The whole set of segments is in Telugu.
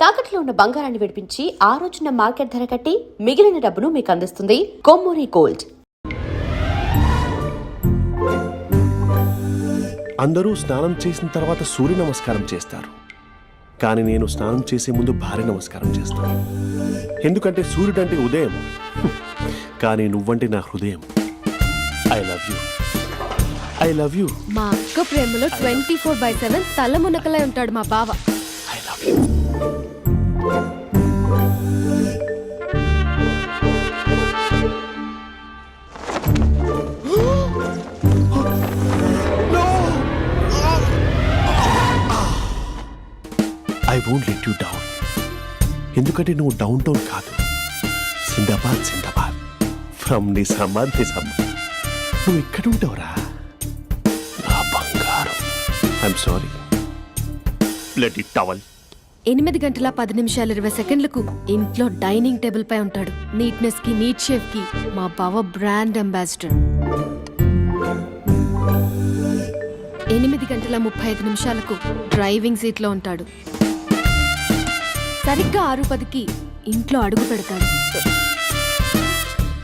తాకట్లో ఉన్న బంగారాన్ని విడిపించి ఆ రోజున మార్కెట్ ధర కట్టి మిగిలిన డబ్బును మీకు అందిస్తుంది కొమ్మూరి గోల్డ్. అందరూ స్నానం చేసిన తర్వాత సూర్య నమస్కారం చేస్తారు, కానీ నేను స్నానం చేసే ముందు భార్య నమస్కారం చేస్తాను. ఎందుకంటే సూర్యుడు అంటే ఉదయం, కానీ నువ్వంటే నా హృదయం. I love you, I love you. మా అక్క ప్రేమలో 24/7 తల మునకలై ఉంటాడు మా బావ. I love you. I won't let you down. ఎందుకంటే నువ్వు డౌన్ టౌన్ కాదు, జిందాబాద్ జిందాబాద్ ఫ్రమ్ నిజామాబాద్ నిజామాబాద్. నువ్వు ఇక్కడ ఉంటావురా నా బంగారం. I'm sorry. Let it towel. 8:10:20 ఇంట్లో డైనింగ్ టేబుల్ పై ఉంటాడు. నీట్నెస్ కి, నీట్ షేఫ్ కి మా బావ బ్రాండ్ అంబాసిడర్. 8:35 డ్రైవింగ్ సీట్ లో ఉంటాడు. సరిగ్గా 6:10 ఇంట్లో అడుగు పెడతాడు.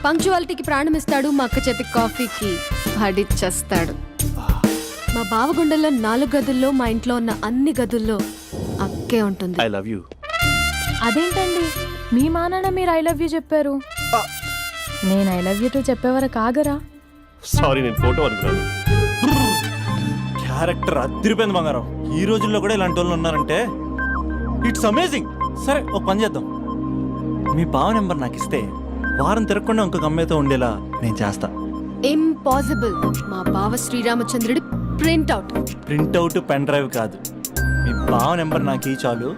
పంక్చువాలిటీకి ప్రాణం ఇస్తాడు. మా అక్క చేతి కాఫీకి పడిచ్చేస్తాడు. మా బావ గుండెల్లో 4 గదుల్లో, మా ఇంట్లో ఉన్న అన్ని గదుల్లో అక్కే ఉంటుంది. I love you. అదేంటండి మీ మా నాన్న మీరు ఐ లవ్ యూ చెప్పారు, నేను ఐ లవ్ యూ టు చెప్పేవరకు ఆగరా? సారీ, నేను ఫోటో అనుకున్నాను. క్యారెక్టర్ అదిరిపోయింది బంగారం. ఈ రోజుల్లో కూడా ఇలాంటి వాళ్ళు ఉన్నారంటే ఇట్స్ అమేజింగ్. సరే, ఒక పని చేద్దాం. మీ బావ నెంబర్ నాకు ఇస్తే వారం తిరగకుండా ఇంకొక అమ్మాయితో ఉండేలా నేను చేస్తా. ఇంపాసిబుల్. మా బావ శ్రీరామచంద్రుడి ప్రింట్అవుట్. ప్రింట్అవుట్ పెన్ డ్రైవ్ కాదు, మీ బావ నెంబర్ నాకు ఈ చాలు.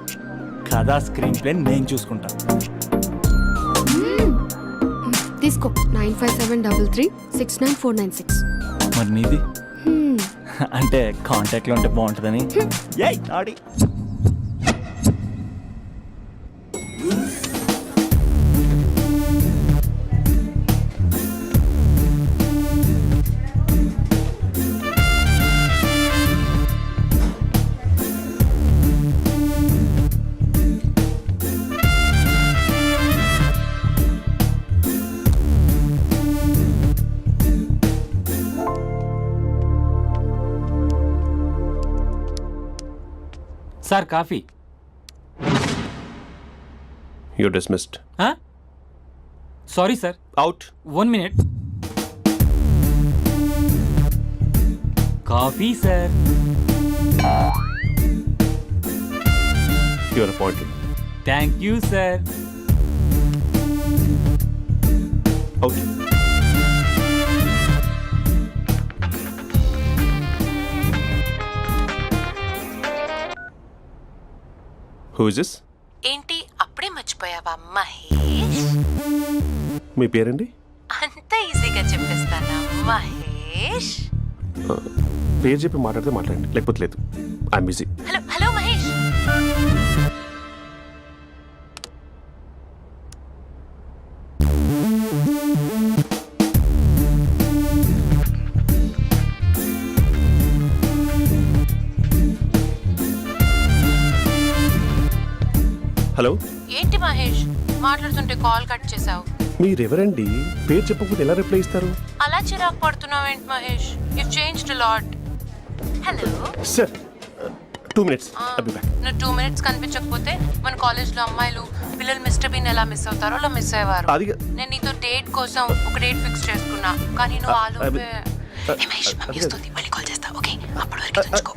కథా స్క్రీన్ ప్లే నేను చూసుకుంటా. తీసుకో. 9573369496. మరి నీది? అంటే కాంటాక్ట్లో ఉంటే బాగుంటుందని. ఏయ్ ఆడి. Sir coffee. You dismissed. Sorry sir. Out. 1 minute. Coffee sir. Your appointed. Thank you sir. Out. Who is this? ఏంటి అప్పుడే మర్చిపోయావా మహేష్? మీ పేరండి? అంత ఈజీగా చెప్పేస్తానా మహేష్? పేరు చెప్పి మాట్లాడితే మాట్లాడండి, లేకపోతే లేదు. I'm busy. Hello hello Mahesh. Hello. ఏంటి మహేష్ మాట్లాడుతుంటే కాల్ కట్ చేసావు? మీరెవరండి? పేరు చెప్పకపోతే ఎలా రిప్లై ఇస్తారు? అలా చిరాకు పడుతున్నావేంటి Mahesh? You changed lot. Hello sir, 2 minutes. I'll be back. నువ్వు 2 minutes కనిపించకపోతే మన కాలేజ్లో అమ్మాయిలు పిల్లలు మిస్టర్ బీన్ ఎలా మిస్ అవుతారో అలా మిస్ అయ్యేవారు. నేను నీతో డేట్ కోసం ఒక డేట్ ఫిక్స్ చేసుకున్నా, కానీ నువ్వు ఆలోపే. మహేష్ వస్తుంది, మళ్ళీ కాల్ చేస్తా. ఓకే, అప్పటి వరకు ఉంచుకో.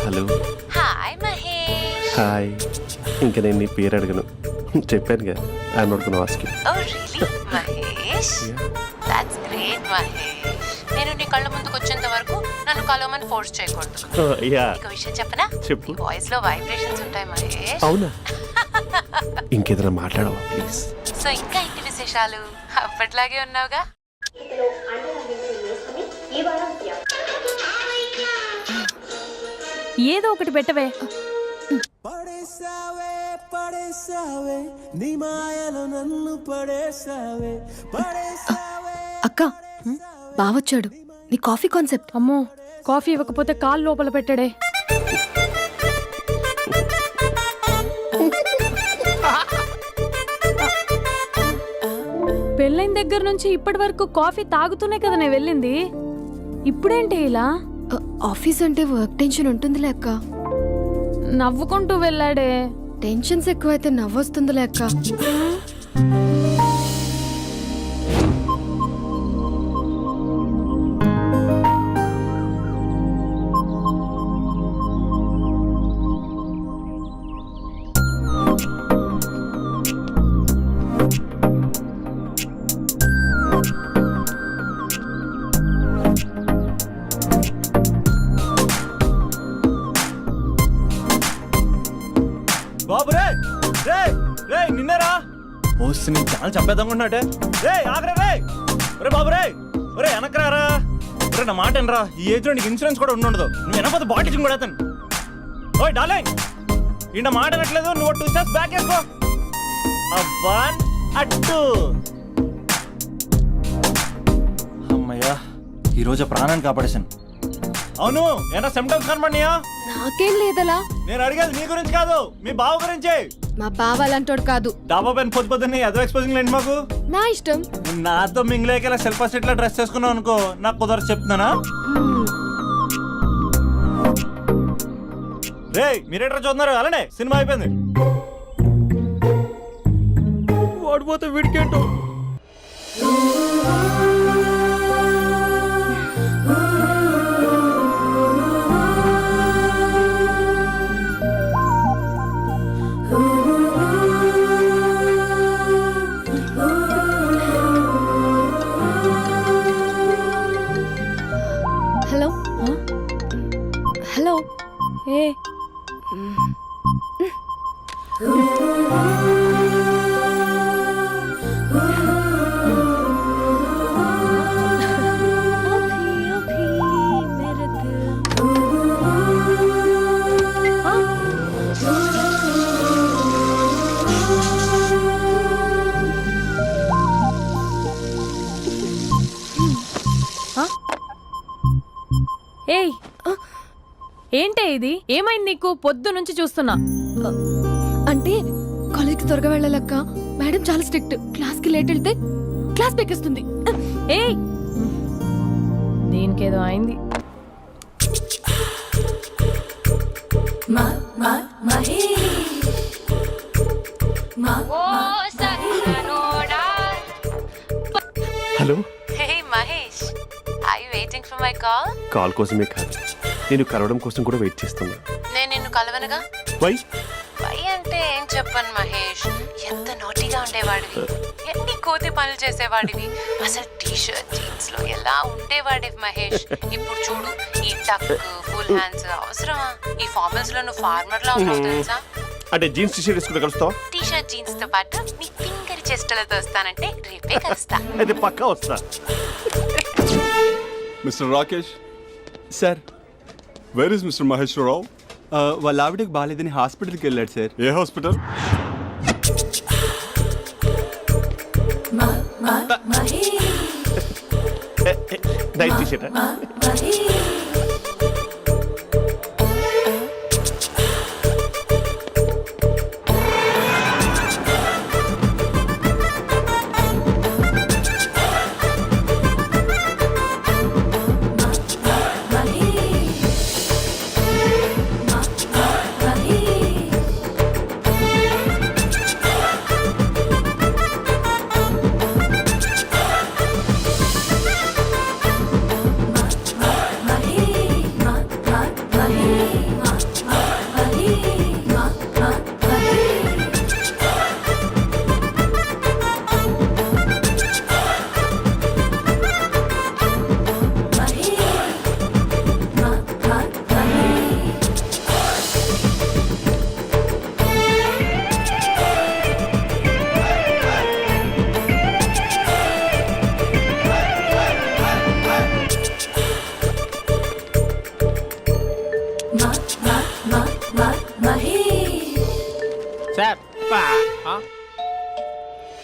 హలో. హాయ్ మహేష్. హాయ్. ఇంకా నేను నీ పేరు అడగను, చెప్పానుగా. I'm not gonna ask you. Oh really Mahesh? That's great Mahesh. నేను నీ కళ్ళ ముందుకు వచ్చేంత వరకు నన్ను కలవమని ఫోర్స్ చేయకూడదు. యా. నీకు విషయం చెప్పనా? చెప్పు. వాయిస్ లో వైబ్రేషన్స్ ఉంటాయి మహేష్. అవునా? ఇంకేదైనా మాట్లాడవా ప్లీజ్? సో ఇంకా ఇంటి విశేషాలు అప్పట్లాగే ఉన్నావుగా. ఏదో ఒకటి పెట్టవే. అక్క బావొచ్చాడు. నీ కాఫీ కాన్సెప్ట్. అమ్మో, కాఫీ ఇవ్వకపోతే కాలు లోపల పెట్టాడే. పెళ్ళైన దగ్గర నుంచి ఇప్పటి వరకు కాఫీ తాగుతూనే కదా నేను వెళ్ళింది. ఇప్పుడేంటి ఇలా? ఆఫీస్ అంటే వర్క్ టెన్షన్ ఉంటుందిలే అక్క. నవ్వుకుంటూ వెళ్ళాడే. టెన్షన్స్ ఎక్కువైతే నవ్వొస్తుందిలే అక్క. బాబు రే రే రే నిన్నరా వస్తే నేను చాలా చంపేద్దామనుకుంటున్నాటే. రే ఆగరా రే. ఒరే బాబు రే, ఒరే వెనకరారా. ఒరే నా మాట వినరా, ఈ ఏజ్ లో నీకు ఇన్సూరెన్స్ కూడా ఉండదు. నువ్వు వెనకపోతే బాటిల్ కూడా అతను. ఓయ్ డార్లింగ్, ఈ నా మాట అనట్లేదు. నువ్వు 2 స్టెప్స్ బ్యాక్ వేసుకో. 1 2. అమ్మయ్యా, ఈరోజు ప్రాణాన్ని కాపాడేశాను. అవును, ఏనా సిమ్టమ్స్ కనబడినాయా? నాకేం లేదలా. నేను అడిగేది మీ గురించి కాదు, మీ బావ గురించి. మా బావ అలాంటోడు కాదు. డాబా పైన పొద్దున్నే అదో ఎక్స్పోజింగ్ లేండి మాకు. నా ఇష్టం. నాతో మింగిలేక సెల్ఫ్ సెట్ లో డ్రెస్ చేసుకున్నావు అనుకో, నాకు కుదరదు చెప్తున్నానా. రే మీరేట్రా చూస్తున్నారు? అలానే సినిమా అయిపోయింది. ఓడిపోతే వీడికేంటో. Hello hello. ఏ ఏయ్, ఏంటే ఇది? ఏమైంది నీకు? పొద్దు నుంచి చూస్తున్నా. అంటే కాలేజ్కి త్వరగా వెళ్ళాలక్క. మేడం చాలా స్ట్రిక్ట్. క్లాస్కి లేట్ వెళ్తే క్లాస్ పెక్కేస్తుంది. ఏయ్, దీనికేదో అయింది. Hello. Hey Mahesh, I waiting for my call. Call కోసమే కాదు, నేను కలవడం కోసం కూడా వెయిట్ చేస్తున్నా. నేను నిన్ను కలవనుగా. వై? వై అంటే ఏం చెప్పను మహేష్. ఎంత నోటిగా ఉండేవాడివి, ఎన్ని కోతి పనులు చేసేవాడివి. అసలు టీ షర్ట్ జీన్స్ లో ఎలా ఉండేవాడివి మహేష్. ఇప్పుడు చూడు, ఈ టక్ ఫుల్ హ్యాండ్స్ అవసరమా? ఈ ఫార్మల్స్ లో నువ్వు ఫార్మర్ లా ఉన్నావు తెలుసా. అంటే జీన్స్ టీ షర్ట్ వేసుకుని కలుస్తావా? టీ షర్ట్ జీన్స్ తో పాటు నీ ఫింగర్ చెస్టలతో వస్తానంటే రేపే కలుస్తా. అయితే పక్కా వస్తా. Mister Rakesh, sir, where is mister Maheshwararao? వాళ్ళ ఆవిడకి బాగాలేదని హాస్పిటల్కి వెళ్ళాడు సార్. ఏ హాస్పిటల్? Night T shirt.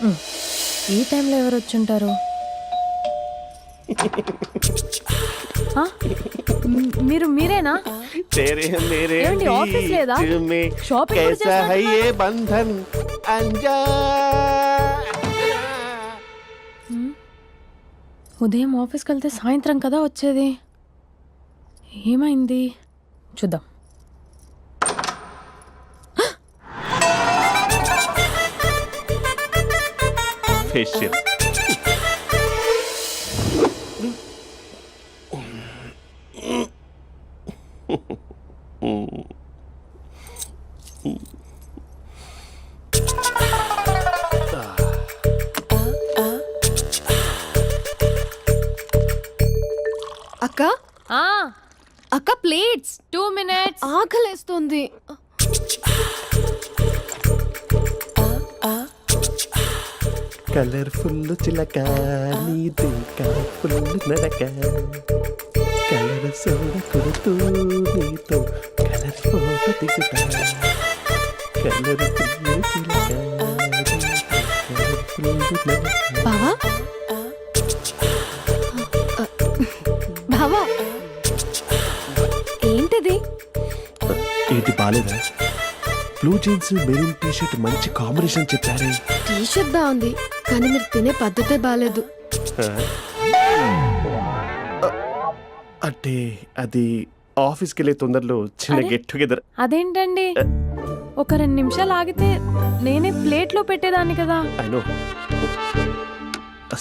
ఈ టైంలో ఎవరు వచ్చుంటారు? ఆ? మీరేనా? तेरे मेरे ఏమండి, ఆఫీస్ లేదా? बीच में షాపింగ్ కూడా कैसा है చేస్తున్నారు? ये बंधन अंजा ఉదయం ఆఫీస్కి వెళ్తే సాయంత్రం కదా వచ్చేది. ఏమైంది చూద్దాం. फेशियल అక్క ఆ, అక్క ప్లేట్స్ 2 minutes. ఆకలేస్తుంది. కలర్ఫుల్ చిలక నీది కలర్ఫుల్ నడక కలర్ సోడ కొడుతూ నీతో కలర్ ఫోటో దిగుతా కలర్ఫుల్ చిలక కలర్ఫుల్ నడక. బావా బావా ఏంటిది? ఏంటి బాలేదా? Blue jeans maroon T shirt మంచి కాంబినేషన్ చెప్పారే. టీ షర్ట్ బాగుంది కానీ మీరు తినే పద్ధతే బాగాలేదు. అంటే అది ఆఫీస్కి వెళ్ళే తొందరలో చిన్న అరే? Get together. అదేంటండి, ఒక 2 నిమిషాలు ఆగితే నేనే ప్లేట్లో పెట్టేదాన్ని కదా. I know,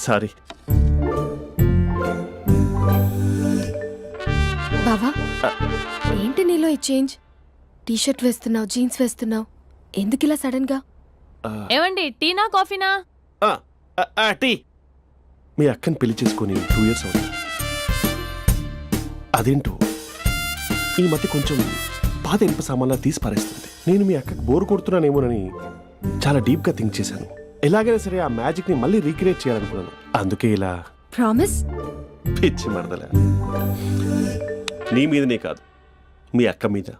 sorry. బావా ఏంటి నీలో ఈ చేంజ్? టీ షర్ట్ వేస్తున్నావు, జీన్స్ వేస్తున్నావు, ఎందుకు ఇలా సడన్ గా? ఏమండి, టీనా కాఫీనా? టీ. మీ అక్కని పెళ్లి చేసుకొని 2 years అవుతుంది. అదేంటో ఈ మధ్య కొంచెం పాత ఇనుప సామాన్లా తీసి పారేస్తుంది. నేను మీ అక్కకి బోర్ కొడుతున్నానేమోనని చాలా డీప్గా థింక్ చేశాను. ఎలాగైనా సరే ఆ మ్యాజిక్ని మళ్ళీ రీక్రియేట్ చేయాలనుకున్నాను. అందుకే ఇలా ప్రామిస్? పిచ్చి మరదల. నీ మీదనే కాదు, మీ అక్క మీద,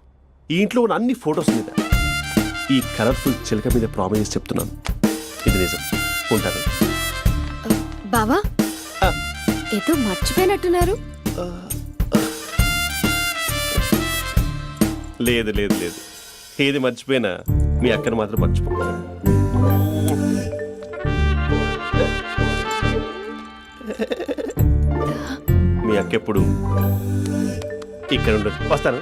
ఈ ఇంట్లో ఉన్న అన్ని ఫొటోస్ మీద, ఈ కలర్ఫుల్ చిలక మీద ప్రామిస్ చెప్తున్నాను. ఇది నిజం. ఉంటాను. బావా ఏదో మర్చిపోయినట్టున్నారు. లేదు లేదు లేదు, ఏది మర్చిపోయినా మీ అక్కను మాత్రం మర్చిపో. మీ అక్క ఎప్పుడు ఇక్కడ ఉండదు. వస్తాను.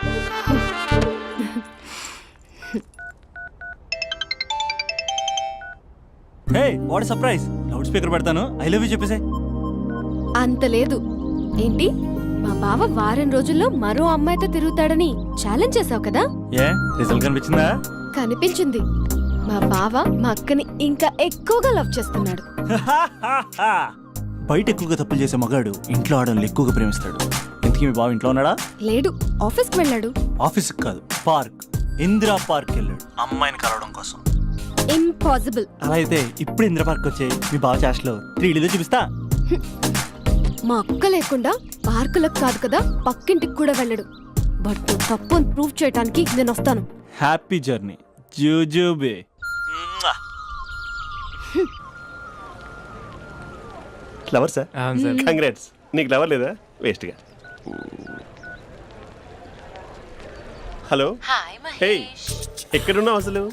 Hey what surprise. Loud speaker పెడతాను, ఐ లవ్ యూ చెప్పేసే. అంత లేదు. ఏంటి, మా బావ వారం రోజుల్లో మరో అమ్మాయితో తిరుగుతాడని ఛాలెంజ్ చేసావు కదా? ఏ రిజల్ట్ కనిపించిందా? కనిపించింది. మా బావ మా అక్కని ఇంకా ఎక్కువగా లవ్ చేస్తున్నాడు. బయట ఎక్కువగా తప్పులు చేసే మగాడు ఇంట్లో ఆడవాళ్ళు ఎక్కువగా ప్రేమిస్తాడు. ఇంతకీ మీ బావ ఇంట్లో ఉన్నాడా? లేడు, ఆఫీస్కి వెళ్ళాడు. ఆఫీస్కి కాదు, పార్క్, ఇందిరా పార్క్ వెళ్ళాడు అమ్మాయిని కలవడం కోసం. ఇంపాసిబుల్. అలా అయితే ఇప్పుడు ఇందిరా పార్క్ వచ్చే మీ బావ చాష్లో 3Dలో చూపిస్తా. మా అక్క లేకుండా పార్కులకు కాదు కదా పక్కింటికి కూడా వెళ్ళడు. బట్ నువ్వు తప్పు అని ప్రూవ్ చేయడానికి నేను వస్తాను. హ్యాపీ జర్నీ జూజూబే. Lover sir, congrats. నీకు లవర్ లేదా? వేస్ట్గా. హలో. Hi hey, Mahesh. ఎక్కడున్నావు అసలు?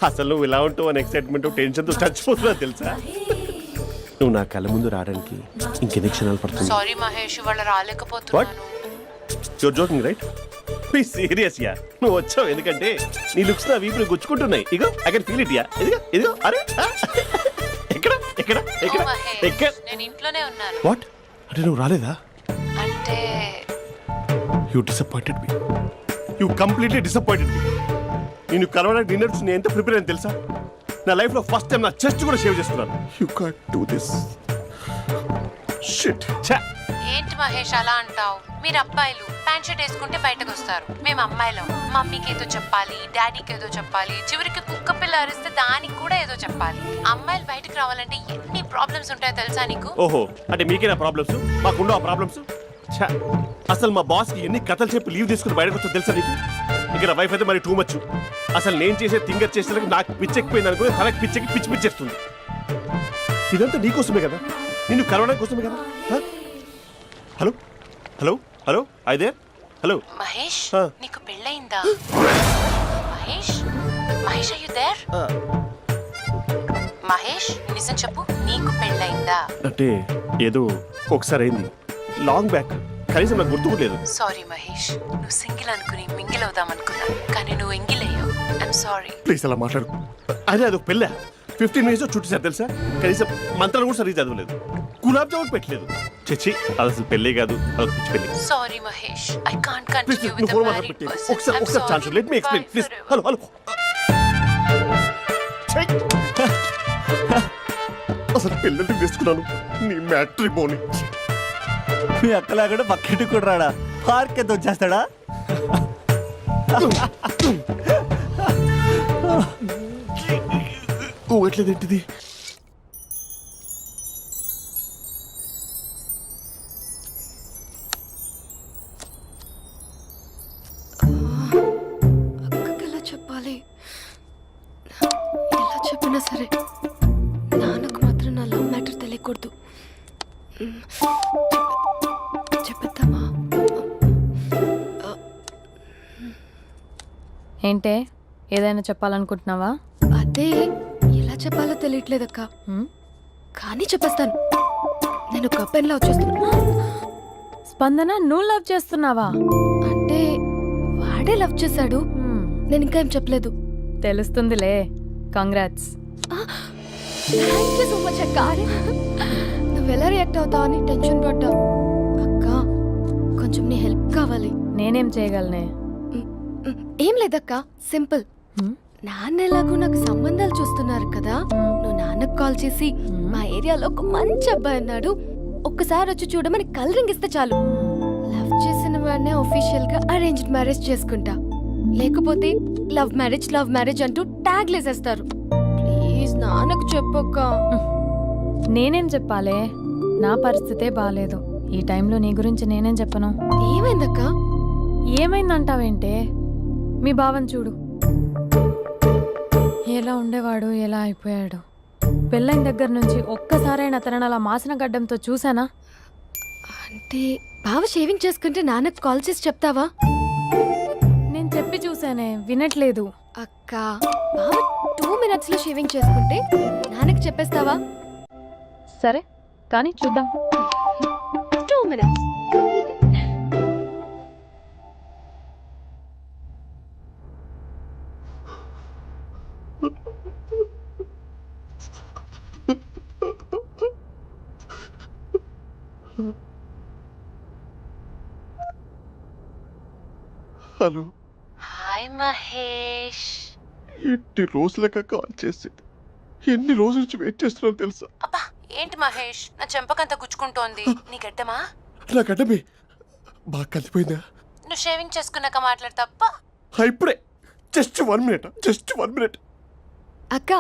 అసలు నువ్వు ఇలా ఉంటావు అని ఎక్సైట్మెంట్ టెన్షన్తో చచ్చిపోతున్నా తెలుసా? నువ్వు నా కళ్ళ ముందు రావడానికి ఇంకెన్ని క్షణాలు పడుతుంది? సారీ మహేష్, ఇవాళ రాలేకపోతున్నాను. Your joking right? Please serious yeah. నువ్వు వచ్చావు ఎందుకంటే నీ లుక్స్ నా వీపుని గుచ్చుకుంటున్నాయి. ఇగో I can feel it yeah. ఇదిగో ఇదిగో. అరే ఎక్కడ ఎక్కడ ఎక్కడ ఓ మహేష్, ఎక్కడ? నేను ఇంట్లోనే ఉన్నాను. వాట్ అంటే నువ్వు రాలేదా? అంటే you disappointed me. You completely disappointed me. నేను కలవడానికి డిన్నర్స్ నేను ఎంత ప్రిపేర్ అని తెలుసా? నా లైఫ్లో ఫస్ట్ టైం నా చెస్ట్ కూడా సేవ్ చేస్తున్నాను. You can't do this. Shit. ఏంటి మహేష్ అలా అంటావు? మీరు అబ్బాయిలు ప్యాంట్ షర్ట్ వేసుకుంటే బయటకు వస్తారు. మేము అమ్మాయిలం మమ్మీకి ఏదో చెప్పాలి, డాడీకి ఏదో చెప్పాలి, చివరికి కుక్క పిల్ల అరిస్తే దానికి కూడా ఏదో చెప్పాలి. అమ్మాయిలు బయటకు రావాలంటే ఎన్ని ప్రాబ్లమ్స్ ఉంటాయో తెలుసా నీకు? ఓహో, అంటే మీకేనా ప్రాబ్లమ్స్? మాకుండా ఆ ప్రాబ్లమ్స్? అసలు మా బాస్కి ఎన్ని కథలు చెప్పి లీవ్ తీసుకుని బయటకు వచ్చా తెలుసా నీకు? ఇక్కడ వైఫ్ అయితే మరి టూ మచ్. అసలు నేను చేసే థింగర్ చేసేందుకు నాకు పిచ్చెక్కిపోయింది అనుకుని తనకి పిచ్చెక్కి పిచ్చి పిచ్చేస్తుంది. ఇదంతా నీకోసమే కదా, నిన్ను కరోనా కోసమే కదా. హ? హలో హలో హలో అయితే హలో. మహేష్ ఆ. నీకు పెళ్ళయిందా? Mahesh Mahesh are you there? మహేష్ నిజం చెప్పు, నీకు పెళ్ళయిందా? అంటే ఏదో ఒకసారి అయింది, లాంగ్ బ్యాక్, కనీసం నాకు గుర్తు కూడా లేదు. సారీ మహేష్, నువ్వు సింగిల్ అనుకుని మింగిల్ అవుదాం అనుకున్నా, కానీ నువ్వు ఎంగిల్ అయ్యావు. I'm sorry. ప్లీజ్ అలా మాట్లాడు. అదే అదొక పెళ్ళ 15 మినిట్స్ చుట్టేసారు తెలుసా, కనీసం మంత్రాలు కూడా సరిగ్గా చదవలేదు, గులాబ్ జామున్ పెట్టలేదు. చచ్చి అది అసలు పెళ్ళే కాదు, అదొక పిచ్చి పెళ్ళి. Sorry Mahesh, I can't please continue నువ్వు విత్ ఫోన్ ద మాత్రం మ్యారీడ్ పెట్టి పర్సన్. ఒకసారి chance let me explain please. Hello hello. అసలు పెళ్ళంటే వేసుకున్నాను నీ మ్యాట్రీ బోని. మీ అక్కలా కూడా పక్కింటి కూడా రాడా, పార్క్ ఎంత వచ్చేస్తాడా? ఊగట్లేదేంటిది? అక్కకి ఎలా చెప్పాలి? ఎలా చెప్పినా సరే నాన్నకు మాత్రం నా లవ్ మ్యాటర్ తెలియకూడదు. చెప్పేద్దామా? ఏంటే ఏదైనా చెప్పాలనుకుంటున్నావా? అదే ఎలా చెప్పాలో తెలియట్లేదక్క, హ్మ్? కానీ చెప్పేస్తాను. నేను ఒక అబ్బాయిని లవ్ చేస్తున్నా. స్పందన, నువ్వు లవ్ చేస్తున్నావా? అంటే వాడే లవ్ చేశాడు, హ్మ్, నేను ఇంకా ఏం చెప్పలేదు. తెలుస్తుందిలే. Congrats. Thank you so much అక్క. నువ్వు ఎలా రియాక్ట్ అవుతావు అని టెన్షన్ పడ్డా. అక్క కొంచెం నీ హెల్ప్ కావాలి. నేనేం చేయగలనే? ఏం లేదక్క, సింపుల్. హ్మ్? నాన్న ఎలాగో నాకు సంబంధాలు చూస్తున్నారు కదా, నువ్వు నాన్నకు కాల్ చేసి మా ఏరియాలో ఒక మంచి అబ్బాయి అన్నాడు, ఒక్కసారి వచ్చి చూడమని కలరింగ్ ఇస్తే చాలు. లవ్ చేసిన వాడినే ఒఫీషియల్ గా అరేంజ్డ్ మ్యారేజ్ చేసుకుంటా. లేకపోతే లవ్ మ్యారేజ్ అంటూ ట్యాగ్ లేసేస్తారు. ప్లీజ్ నాన్నకు చెప్పక్క. నేనేం చెప్పాలే? నా పరిస్థితే బాలేదు. ఈ టైంలో నీ గురించి నేనేం చెప్పను? ఏమైందక్క? ఏమైందంటావేంటే? మీ భావం చూడు, ఎలా ఉండేవాడు, ఎలా అయిపోయాడు. పెళ్ళైన దగ్గర నుంచి ఒక్కసారైనా తనని అలా మాసిన గడ్డంతో చూసానా? అంటే బావ షేవింగ్ చేసుకుంటే నాన్నకు కాల్ చేసి చెప్తావా? నేను చెప్పి చూసానే, వినట్లేదు. అక్క బావ 2 minutes లో షేవింగ్ చేసుకుంటే నాన్నకు చెప్పేస్తావా? సరే కానీ చూద్దాం. 2 minutes. హలో. హాయ్ మహేష్. ఎన్ని రోజులుగా కాల్ చేసేది, ఎన్ని రోజుల నుంచి వెయిట్ చేస్తున్నావు తెలుసా? అబ్బా ఏంటి మహేష్, నా చెంపకంత గుచ్చుకుంటోంది. నీ గడ్డమా? నా గడ్డమే బాగా కలిపోయిందా? నువ్వు షేవింగ్ చేసుకున్నాక మాట్లాడు తప్ప. ఇప్పుడే జస్ట్ 1 minute. అక్క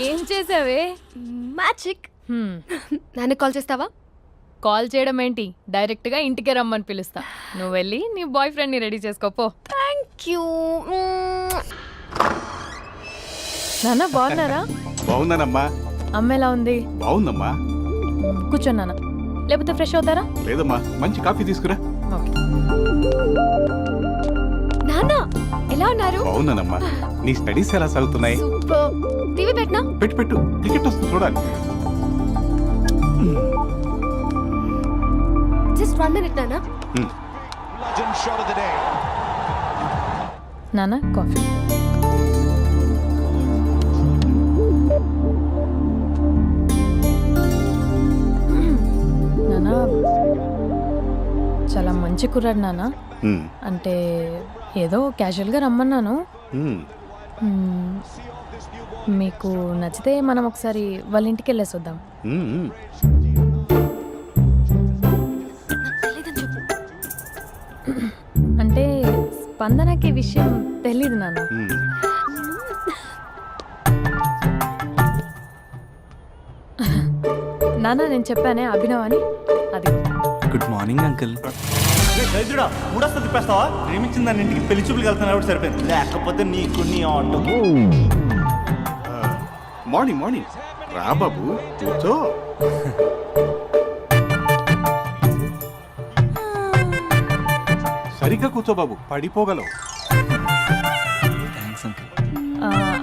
ఏం చేసావే? మ్యాజిక్. నాన్నకు కాల్ చేస్తావా? కాల్ చేయడం ఏంటి, డైరెక్ట్ గా ఇంటికే రమ్మని పిలుస్తా. నువ్వు వెళ్ళి నీ బాయ్ ఫ్రెండ్ ని రెడీ చేసుకోపో. Thank you. నాన్న బాగున్నారా? బాగుందనమ్మా. అమ్మ ఎలా ఉంది? బాగుందమ్మా. కూర్చోన్నానా, లేకపోతే ఫ్రెష్ అవుతారా? లేదమ్మా, మంచి కాఫీ తీసుకురా. ఓకే. నాన్న ఎలా ఉన్నారు? బాగున్నానమ్మా. నీ స్టడీస్ ఎలా సాగుతున్నాయి? సూపర్. టీవీ పెట్టనా? పెట్టు, క్రికెట్ వస్తుంది చూడాలి. జస్ట్ 1 minute నాన్న. నాన్న కాఫీ. నాన్న చాలా మంచి కుర్రాడు నాన్న. అంటే ఏదో క్యాజువల్గా రమ్మన్నాను. మీకు నచ్చితే మనం ఒకసారి వాళ్ళ ఇంటికి వెళ్ళేసి వద్దాం. తెలీదని చెప్పు. అంటే స్పందనకి విషయం తెలీదు నాన్న. నాన్న నేను చెప్పానే అభినవ్ అని అది గుడ్ మార్నింగ్ అంకుల్. దరిద్రుడా మూడొస్తా తిప్పేస్తావా? ప్రేమించిన దాని ఇంటికి పెళ్లి చూపులు వెళ్తున్నా కూడా సరిపోయింది, లేకపోతే నీకు నీ ఆటోకి. మార్నింగ్ మార్నింగ్ రా బాబు కూర్చో. సరిగ్గా కూర్చో బాబు, పడిపోగలవు. Thanks uncle.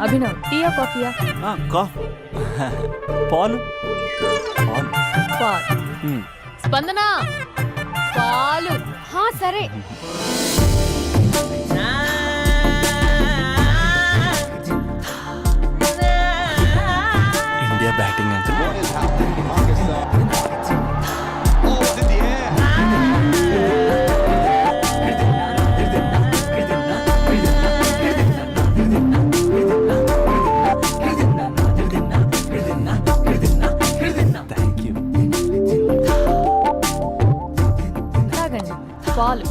అభినవ్ టీయా కాఫీయా? పాలు పాలు. పాల్. స్పందన పాలు. హా సరే. India batting uncle. Thank you. తాగండి పాలు.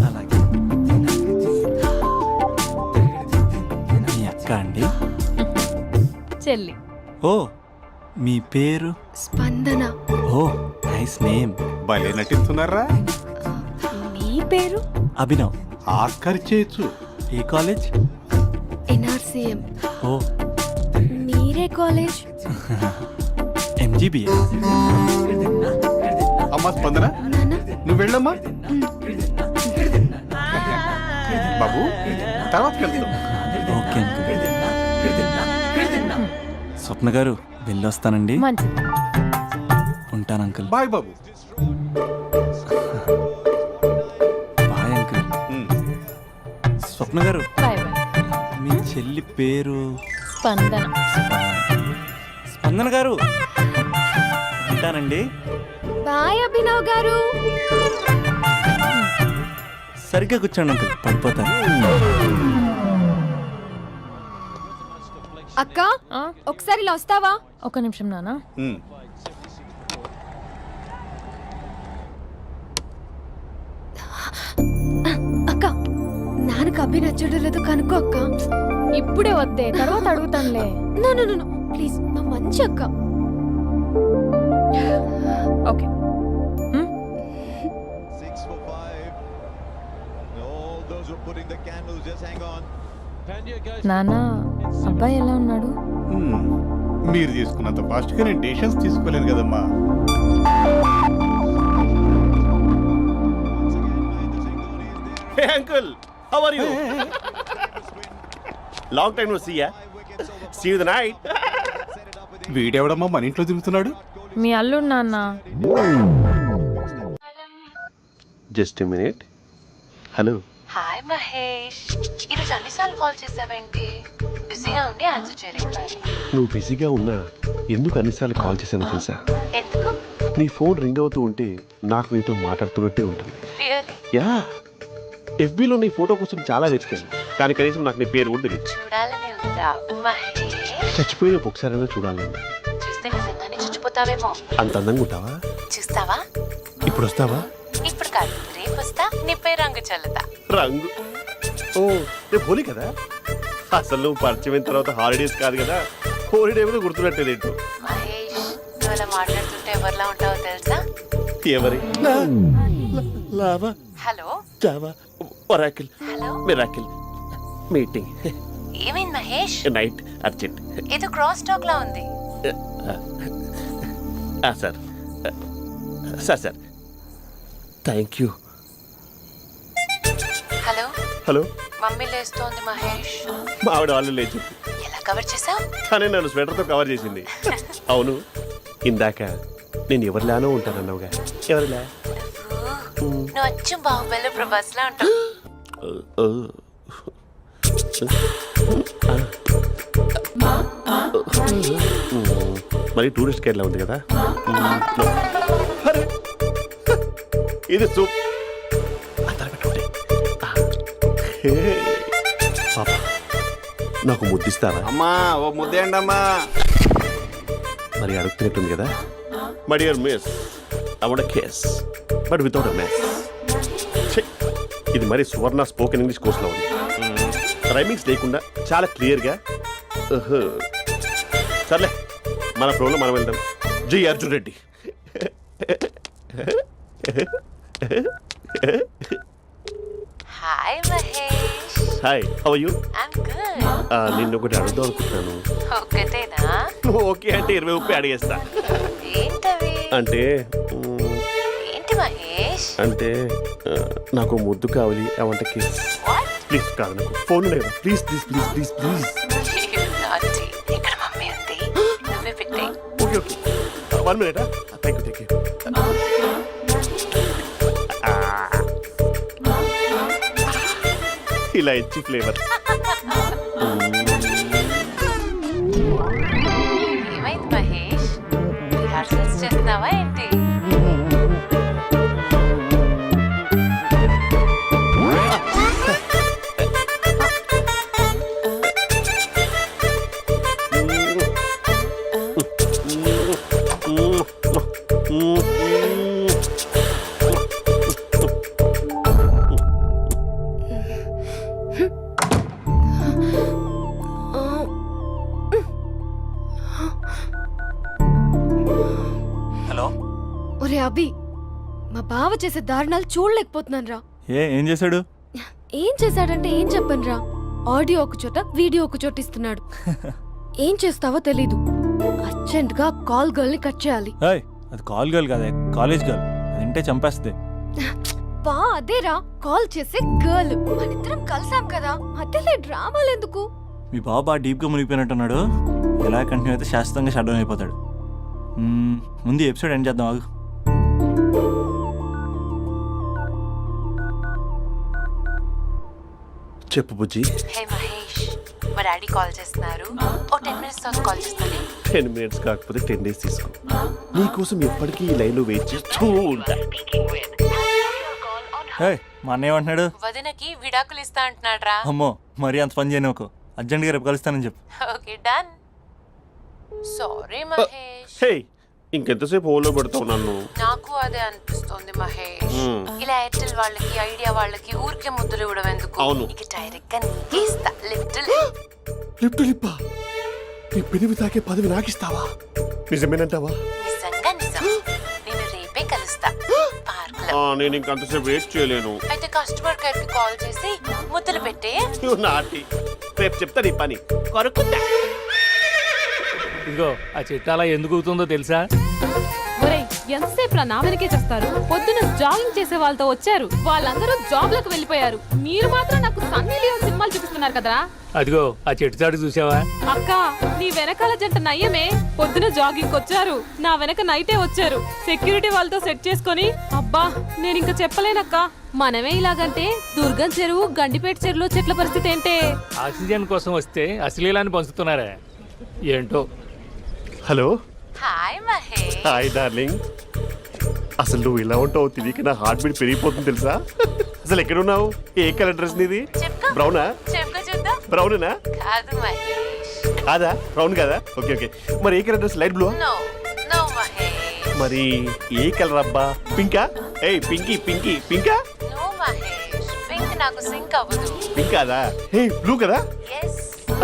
అలాగే. మీ అక్క అండి? చెల్లి. ఓ మీ పేరు? స్పందన. ఓ నైస్ నేమ్. భలే నటిస్తున్నారా? నీ పేరు? అభినవ్. ఆస్కర్ చేయొచ్చు. ఏ కాలేజ్? ఎన్ఆర్సీఎం. ఓ మీరే కాలేజ్? ఎంజీబీఏ. అమ్మా స్పందన, నాన్న. నువ్వు వెళ్ళమ్మా. బాబు తర్వాత వెళ్తాం. Okay uncle. స్వప్న గారు వెళ్ళొస్తానండి. మంచిది. ఉంటాను అంకుల్. బాయ్ బాబు. Bye uncle. స్వప్న గారు బాయ్ బాయ్. మీ చెల్లి పేరు? స్పందన. స్పందన గారు ఉంటానండి. బాయ్ అభినవ్ గారు. సరిగ్గా కూర్చోండి అంకుల్, పడిపోతాను. అక్క ఆ? ఒకసారి ఇలా వస్తావా? ఒక నిమిషం నాన్న. అక్క నాన్నకు అభి నచ్చడం లేదో కనుక్కో అక్క. ఇప్పుడే వద్దే, తర్వాత అడుగుతానులే. నో నో నో ప్లీజ్, నా మంచి అక్క. ఓకే. నాన్న అబ్బాయి ఎలా ఉన్నాడు? మీరు తీసుకున్నంత ఫాస్ట్ గా నేను డెసిషన్స్ తీసుకోలేను కదమ్మా. Hey uncle, how are you? Long time no see ya. See you the night. వీడెవడమ్మా మన ఇంట్లో తిరుగుతున్నాడు? మీ అల్లుడు నాన్న. Just a minute. Hello. Hi Mahesh, ఈరోజు అన్నిసార్లు కాల్ చేసావేంటి? బిజీగా ఉండి ఆన్సర్ చేయలేకపోయాను. నువ్వు బిజీగా ఉన్నా ఎందుకు అన్నిసార్లు కాల్ చేశాను తెలుసా? ఎందుకు? నీ ఫోన్ రింగ్ అవుతూ ఉంటే నాకు నీతో మాట్లాడుతున్నట్టే ఉంటుంది. రియల్లీ? యా, ఎఫ్బీలో నీ ఫోటో కోసం చాలా వెతికాను, కానీ కనీసం నాకు నీ పేరు కూడా తెలియదు. చూడాలని ఉందా మహేష్? చచ్చిపోయిన ఒకసారైనా చూడాలని. చూస్తే నిజంగానే చచ్చిపోతావేమో. అంత అందంగా ఉంటావా? చూస్తావా? ఇప్పుడు వస్తావా? ఇప్పుడు కాదు, రేపు వస్తా, నీపై రంగు చల్లుతా. రంగు? ఓ రేపు హోలీ కదా. అసలు నువ్వు పరిచయం అయిన తర్వాత హాలిడేస్ కాదు కదా, హోలిడే మీద గుర్తుపెట్టేదేంటో. మహేష్, నువ్వు అలా మాట్లాడుతుంటే ఎవరిలా ఉంటావో తెలుసా? ఎవరి? Lava, hello java, oracle, hello, miracle, meeting, ఏమైంది మహేష్? Night, urgent. ఏదో క్రాస్ టాక్ లా ఉంది. Sir sir sir thank you. Hello hello, mummy లేస్తోంది మహేష్. మా ఆవిడ వాళ్ళు లేచి ఎలా కవర్ చేసావు? కానీ నన్ను స్వెటర్తో కవర్ చేసింది. అవును, ఇందాక నేను ఎవరిలానో ఉంటానన్నావుగా, ఎవరిలా? నువ్వు అచ్చం బాహుబలి ప్రభాస్ లా ఉంటావు. మరి టూరిస్ట్ గైడ్లా ఉంది కదా. ఇది సూప్. పాపా, నాకు ముద్దిస్తావా? అమ్మా ఓ ముద్దేయండి అమ్మా. మరి అడుగుతున్నట్టుంది కదా. My dear miss, I want kiss but without a mess. ఇది మరి సువర్ణ స్పోకెన్ ఇంగ్లీష్ కోర్సులో ఉంది. రైమింగ్స్ లేకుండా చాలా క్లియర్గా. సర్లే, మన ఫ్లోలో మనం వెళ్దాం. జై Arjun Reddy. Hi Mahesh. Hi, how are you? I'm good. నిన్ను ఒకటి అడుగుదాం అనుకుంటున్నాను. ఒకటేనా? నువ్వు ఓకే అంటే 20 రూపాయలు అడిగేస్తా. ఏంటవి? అంటే ఏంటి మహేష్? అంటే నాకు ముద్దు కావాలి. అవంటకి What? ప్లీజ్ కాదు, నాకు ఫోన్ లేదు. Please please please please please. You naughty. ఇక్కడ మమ్మీ ఉంది, నువ్వే పెట్టే. Okay okay, 1 minute. Thank you thank you. ఇలా ఇచ్చి ఫ్లేవర్. ఏమైంది మహేష్? రిహార్సల్స్ చేస్తున్నావా ఏంటి? హలో. ఒరే అభి, మా బావ చేసే దారుణాలు చూడలేకపోతున్నాను రా. ఏం చేశాడు? ఏం చేశాడంటే ఏం చెప్పను రా. ఆడియో ఒక చోట, వీడియో ఒక చోట ఇస్తున్నాడు. ఏం చేస్తావో తెలీదు. అర్జెంట్ గా కాల్ గర్ల్ ని కట్ చేయాలి. ఏయ్, అది కాల్ గర్ల్ కాదే, కాలేజ్ గర్ల్. అది వింటే చంపేస్తుంది. బా అదేరా, కాల్ చేసే గర్ల్. మనిద్దరం కలిసాం కదా, మధ్యలో డ్రామాలు ఎందుకు? మీ బాబా డీప్గా మునిగిపోయినట్టున్నాడు. ఎలా కంటిన్యూ అయితే శాశ్వతంగా షట్ డౌన్ అయిపోతాడు. ముందు ఎపిసోడ్ ఎండ్ చేద్దాం ఆగు. చెప్పు బుజ్జి. హే మహేష్, మా డాడీ కాల్ చేస్తున్నారు. ఓ 10 minutes తర్వాత కాల్ చేస్తాను. 10 minutes కాకపోతే 10 days తీసుకో. నీకోసం ఎప్పటికీ ఈ లైన్లో వెయిట్ చేస్తూ ఉంటా. ఏయ్, మా అన్నయ్య ఏమంటున్నాడు? వదినకి విడాకులు ఇస్తా అంటున్నాడు రా. అమ్మో, మరీ అంత పని చేయను. ఒక అర్జెంట్గా రేపు కలుస్తానని చెప్పు. Okay done. సారీ మహేష్. హే, ఇంకెంతసేపు హోల్లో పెడతావు నన్ను? నాకు అదే అనిపిస్తుంది మహేష్. ఇలా ఎయిర్టెల్ వాళ్ళకి, ఐడియా వాళ్ళకి ఊరికే ముద్దులు ఇవ్వడం ఎందుకు? అవును. ఇక డైరెక్ట్ గా నీకే ఇస్తా. లిఫ్ట్ లిప్పు లిప్పా, నీ పెనివి తాకే పదవి నాకిస్తావా? నిజమేనంటావా? నిజంగా నిజం. నేను రేపే కలుస్తా పార్క్ లో. నేను ఇంకంతసేపు వెయిట్ చేయలేను. అయితే కస్టమర్ కేర్ కి కాల్ చేసి ముద్దులు పెట్టే. నువ్వు నాటి, రేపు చెప్తా నీ పని. కొరుకుందా. ఇదిగో ఆ చెట్టు అలా ఎందుకు అవుతుందో తెలుసా? ఒరేయ్, ఎంతసేపు నా వెనకే చేస్తారు? పొద్దున జాగింగ్ చేసే వాళ్ళతో వచ్చారు, వాళ్ళందరూ జాబ్లకు వెళ్ళిపోయారు. మీరు మాత్రం నాకు సన్నీ లియోన్ సినిమాలు చూపిస్తున్నారు కదరా. అదిగో ఆ చెట్టు చాటు చూసావా? అక్క, నీ వెనకాల జంట నయ్యమే. పొద్దున జాగింగ్ వచ్చారు, నా వెనక నైటే వచ్చారు. సెక్యూరిటీ వాళ్ళతో సెట్ చేసుకొని, అబ్బా నేను ఇంకా చెప్పలేనక్క. మనమే ఇలాగంటే దుర్గం చెరువు, గండిపేట చెరువులో చెట్ల పరిస్థితి ఏంటే? ఆక్సిజన్ కోసం వస్తే అశ్లీలాన్ని పంచుతున్నారా ఏంటో. Hello. Hi Mahesh. Hi darling. అసలు నువ్వు ఇలా ఉంటావు తిరిగి నా హార్ట్ బీట్ పెరిగిపోతుంది తెలుసా? అసలు ఎక్కడున్నావు? ఏ కలర్ డ్రెస్ నీది? చెప్పుకో. బ్రౌనా? చెప్పుకో చూద్దాం. బ్రౌనేనా? కాదు మహేష్. కాదా? బ్రౌన్ కదా? Okay okay. మరి ఏ colour dress? Light blue? No no Mahesh. మరి ఏ కలర్ అబ్బా? పింకా? ఏయ్ పింకీ పింకీ పింకా? నో మహేష్, పింక్ నాకు సింక్ అవ్వదు. పింక్ కాదా? ఏ బ్లూ కదా? ఎస్,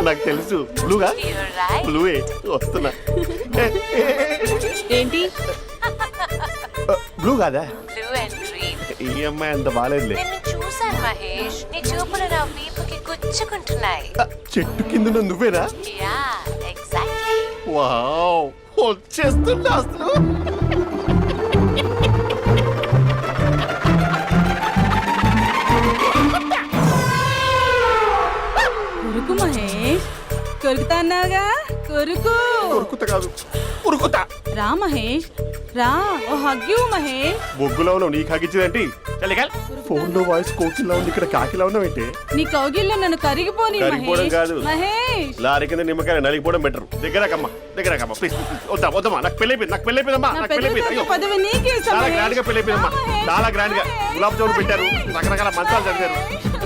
నాకు తెలుసు. బ్లూగా? You're right. బ్లూవే వస్తున్నా. ఏంటి? బ్లూ కాదా? Blue and green. ఈ అమ్మాయి అంత బాగాలేదులే. నిన్ను చూశాను మహేష్, నీ చూపులు నా వీపుకి గుచ్చుకుంటున్నాయి. చెట్టు కింద నువ్వేనా? Yeah exactly. వావ్, వచ్చేస్తున్నా అసలు. కొరుకు మహేష్, కొరుకుతా అన్నావుగా, కొరుకు. ఉరుకుత కాదు, ఉరుకుతా. రా మహేష్, రా. ఓ హగ్గు మహేష్. బొగ్గులో ఉన్నావు, నీకు హగిచ్చిందేంటి? ఫోన్ లో వాయిస్ కోకిలా ఉంది, ఇక్కడ కాకిలా ఉన్నావేంటి? నీ కౌగిల్లో నన్ను కరిగిపోని కరిగిపోవడం కాదు. మహేష్. లారీ కింద నిమ్మకాయ నలిగిపోవడం బెటర్. దగ్గరకమ్మా, దగ్గరకమ్మా ప్లీజ్. వద్దా వద్దమ్మా, నాకు పెళ్ళైపోయింది, నాకు పెళ్ళైపోయిందమ్మా, నాకు పెళ్ళైపోయింది. అయ్యో, పదవి నీకే ఇస్తా చాలా మహేష్. గ్రాండ్ గా పెళ్ళైపోయిందమ్మా, చాలా గ్రాండ్ గా. గులాబ్ జామున్ పెట్టారు, రకరకాల మంచాలు చదివారు.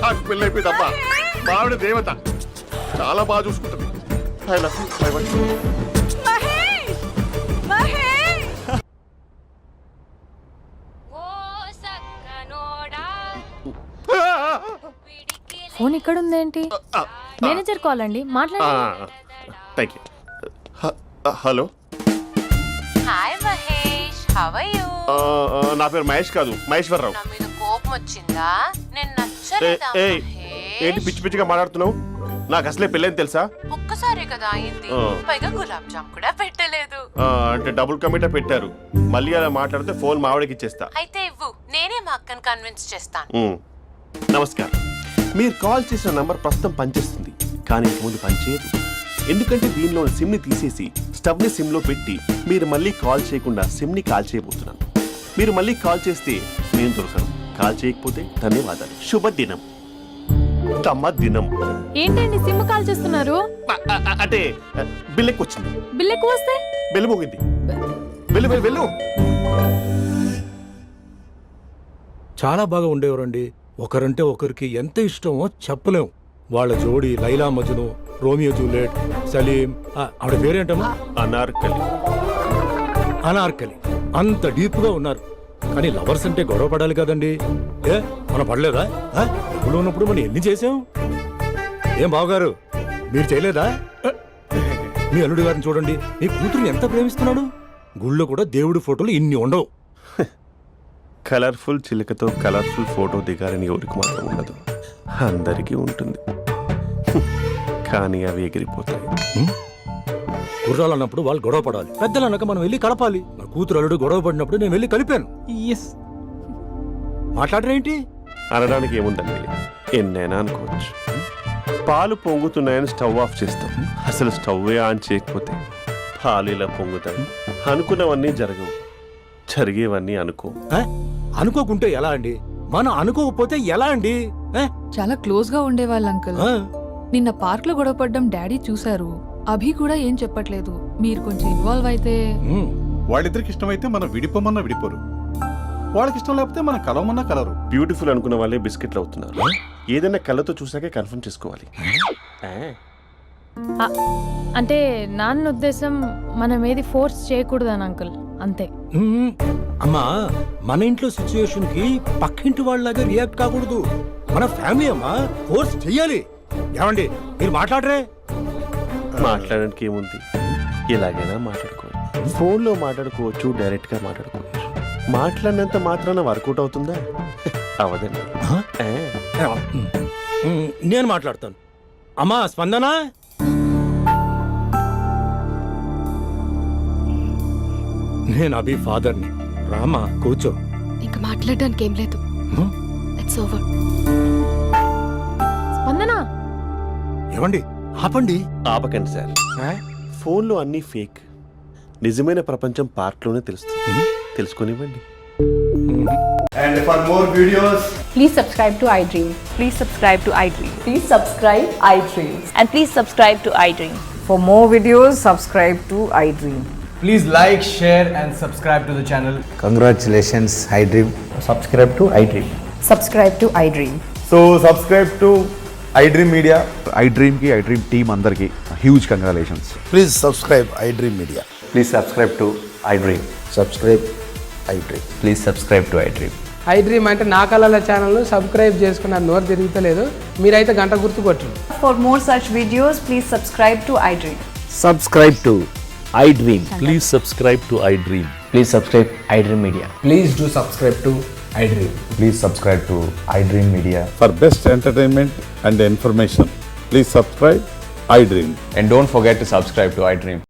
నాకు పెళ్ళైపోయిందమ్మా. మావిడ దేవత, చాలా బాగా చూసుకుంటుంది. I love you. I want you. Mahesh, Mahesh. Phone ఇక్కడ ఉందేంటి? మేనేజర్ కాల్ అండి, మాట్లాడండి. Thank you. Hello. Hi how are you? నా పేరు మహేష్ కాదు, మహేశ్వరరావు. నా మీద కోపం వచ్చిందా? నేను ఏ, నచ్చలేదా? ఏయ్, ఏంటి పిచ్చి పిచ్చిగా మాట్లాడుతున్నావు? నాకు అసలే పెళ్ళని తెలుసా? ఒక్కసారి కదా అయింది, పైగా గులాబ్ జామ్ కూడా పెట్టలేదు. అంటే డబుల్ కమిటా పెట్టారు. మళ్ళీ అలా మాట్లాడితే ఫోన్ మావిడకి ఇచ్చేస్తా. అయితే ఇవ్వు, నేనే మా అక్కని కన్విన్స్ చేస్తాను. నమస్కారం. మీరు కాల్ చేసిన నంబర్ ప్రస్తుతం పనిచేస్తుంది, కానీ ఇంక ముందు పనిచేయదు. ఎందుకంటే దీనిలో సిమ్ని తీసేసి స్టవ్ని సిమ్లో పెట్టి మీరు మళ్ళీ కాల్ చేయకుండా సిమ్ని కాల్ చేయబోతున్నాను. మీరు మళ్ళీ కాల్ చేస్తే నేను దొరకను, కాల్ చేయకపోతే ధన్యవాదాలు. శుభదినం. తమ దినం. ఏంటండి సిమ్ కాల్ చేస్తున్నారు? అంటే బిల్ ఎక్కువ వచ్చింది. బిల్ ఎక్కువ వస్తే బెల్లు మోగింది. వెళ్ళు వెళ్ళు వెళ్ళు. చాలా బాగా ఉండేవారండి. ఒకరంటే ఒకరికి ఎంత ఇష్టమో చెప్పలేం. వాళ్ళ జోడి లైలా మజ్ను, రోమియో జూలియట్, సలీం, ఆవిడ పేరేంటమ్మా? అనార్కలి. అనార్కలి. అంత డీప్ గా ఉన్నారు. కానీ లవర్స్ అంటే గొడవ పడాలి కదండి. ఏ మనం పడలేదా? ఎప్పుడు ఉన్నప్పుడు మనం ఎన్ని చేసాం? ఏం బావగారు, మీరు చేయలేదా? మీ అల్లుడి గారిని చూడండి, మీ కూతురుని ఎంత ప్రేమిస్తున్నాడు. గుళ్ళో కూడా దేవుడి ఫోటోలు ఇన్ని ఉండవు. కలర్ఫుల్ చిలుకతో కలర్ఫుల్ ఫోటో దిగాలని ఎవరికి మాత్రం ఉండదు, అందరికీ ఉంటుంది. కానీ అవి ఎగిరిపోతాయి. గుర్రాలు అన్నప్పుడు వాళ్ళు గొడవ పడాలి, పెద్దలు అన్నాక మనం వెళ్ళి కలపాలి. నా కూతురు అల్లుడు గొడవ పడినప్పుడు నేను వెళ్ళి కలిపాను. మాట్లాడరేంటి? అనడానికి ఏముందండి, ఎన్నైనా అనుకోవచ్చు. పాలు పొంగుతున్నాయని స్టవ్ ఆఫ్ చేస్తాం, అసలు స్టవ్వే ఆన్ చేయకపోతే పాలు ఇలా పొంగుతాయి. అనుకున్నవన్నీ జరగవు, జరిగేవన్నీ అనుకో. అనుకోకుంటే ఎలా అండి? మనం అనుకోకపోతే ఎలా అండి? చాలా క్లోజ్ గా ఉండేవాళ్ళు అంకుల్. నిన్న పార్క్ లో గొడవ పడ్డం డాడీ చూశారు. అభి కూడా ఏం చెప్పట్లేదు. మీరు కొంచెం ఇన్వాల్వ్ అయితే. వాళ్ళిద్దరికి ఇష్టమైతే మనం విడిపోమన్నా విడిపోరు, వాళ్ళకి ఇష్టం లేకపోతే మనం కలవమన్నా కలరు. బ్యూటిఫుల్ అనుకున్న వాళ్ళే బిస్కెట్లు అవుతున్నారు. ఏదైనా కళ్ళతో చూసాకే కన్ఫర్మ్ చేసుకోవాలి. అంటే నాన్న ఉద్దేశం మనం ఏది ఫోర్స్ చేయకూడదని అంకుల్, అంతే. అమ్మా, మన ఇంట్లో సిచ్యుయేషన్ కి పక్కింటి వాళ్ళలాగా రియాక్ట్ కాకూడదు. మన ఫ్యామిలీ అమ్మా, ఫోర్స్ చెయ్యాలి. ఏమండి మీరు మాట్లాడరే? మాట్లాడడానికి ఏముంది, ఎలాగైనా మాట్లాడుకోవచ్చు. ఫోన్లో మాట్లాడుకోవచ్చు, డైరెక్ట్గా మాట్లాడుకోవచ్చు. మాట్లాడినంత మాత్రాన వర్కౌట్ అవుతుందా? అవదండి. నేను మాట్లాడతాను. అమ్మా స్పందన, నేను అభి ఫాదర్ని. రామా కూర్చో. ఇంకా మాట్లాడడానికి ఏం లేదు. It's over. స్పందన, ఏమండి ఆపండి. ఆపకండి సార్. ఫోన్లో అన్నీ ఫేక్, నిజమైన ప్రపంచం పార్ట్లోనే తెలుస్తుంది. తెలుసుకొనివ్వండి. And for more videos, Please subscribe to iDream. Please subscribe to iDream. Please subscribe iDream. And please subscribe to iDream. For more videos, subscribe to iDream. please like, share and subscribe to the channel. Congratulations, iDream. Subscribe to iDream. Subscribe to iDream. So subscribe to iDream Media. iDream ki iDream team andarki huge congratulations. Please subscribe iDream Media. Please subscribe to iDream. Subscribe iDream. Please subscribe to iDream. iDream అంటే నా కళల ఛానల్ సబ్స్క్రైబ్ చేసుకున్న నోరు తిరుగుతలేదు. మీరైతే గంట గుర్తు కొట్టండి. For more such videos, please subscribe to iDream. Subscribe to iDream. Please subscribe to iDream. Please subscribe iDream Media. Please do subscribe to iDream. Please subscribe to iDream Media. for best entertainment and information, please subscribe iDream. And don't forget to subscribe to iDream.